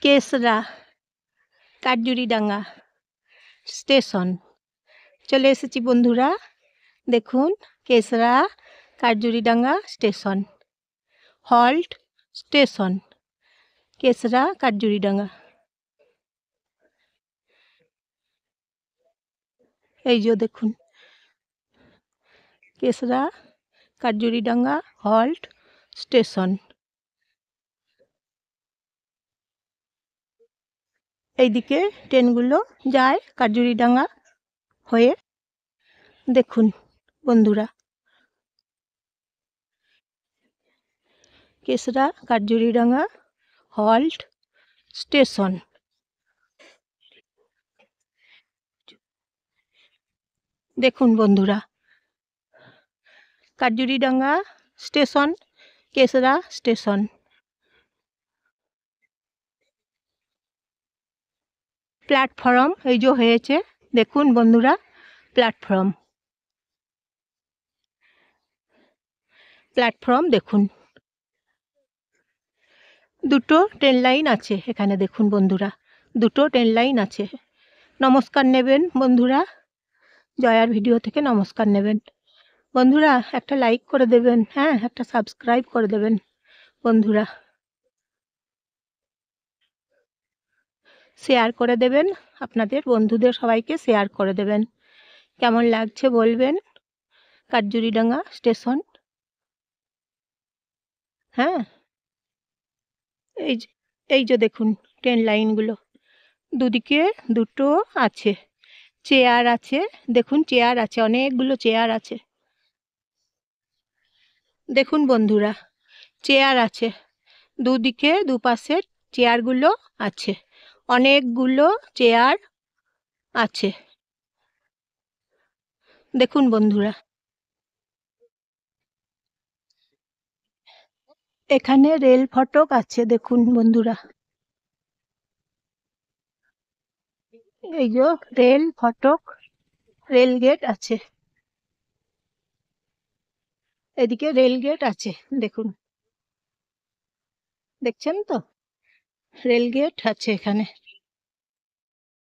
কেসরা কাঠজুড়িডাঙ্গা station চলে এসেছি বন্ধুরা। দেখুন কেসরা কাঠজুড়িডাঙ্গা স্টেশন, হল্ট স্টেশন কেসরা কাঠজুড়িডাঙ্গা। এই যে দেখুন কেসরা কাঠজুড়িডাঙ্গা হল্ট স্টেশন। এইদিকে ট্রেনগুলো যায় কাঠজুড়িডাঙ্গা হয়ে। দেখুন বন্ধুরা কেসরা কাঠজুড়িডাঙ্গা হল্ট স্টেশন। দেখুন বন্ধুরা কাঠজুড়িডাঙ্গা স্টেশন, কেসরা স্টেশন। প্ল্যাটফর্ম এই যে হয়েছে, দেখুন বন্ধুরা প্ল্যাটফর্ম দেখুন। দুটো ট্রেন লাইন আছে এখানে, দেখুন বন্ধুরা দুটো ট্রেন লাইন আছে। নমস্কার নেবেন বন্ধুরা, জয়ার ভিডিও থেকে নমস্কার নেবেন বন্ধুরা। একটা লাইক করে দেবেন, হ্যাঁ একটা সাবস্ক্রাইব করে দেবেন বন্ধুরা, শেয়ার করে দেবেন, আপনাদের বন্ধুদের সবাইকে শেয়ার করে দেবেন। কেমন লাগছে বলবেন কাঠজুড়িডাঙ্গা স্টেশন। হ্যাঁ এই যে দেখুন ট্রেন লাইনগুলো, দুদিকে দুটো আছে, চেয়ার আছে, দেখুন চেয়ার আছে, অনেকগুলো চেয়ার আছে। দেখুন বন্ধুরা চেয়ার আছে, দুদিকে দুপাশে চেয়ারগুলো আছে, অনেকগুলো চেয়ার আছে। দেখুন বন্ধুরা এখানে রেল ফটক আছে, দেখুন বন্ধুরা এই যে রেল ফটক, রেল গেট আছে, এদিকে রেল গেট আছে, দেখুন দেখছেন তো রেল গেট আছে এখানে।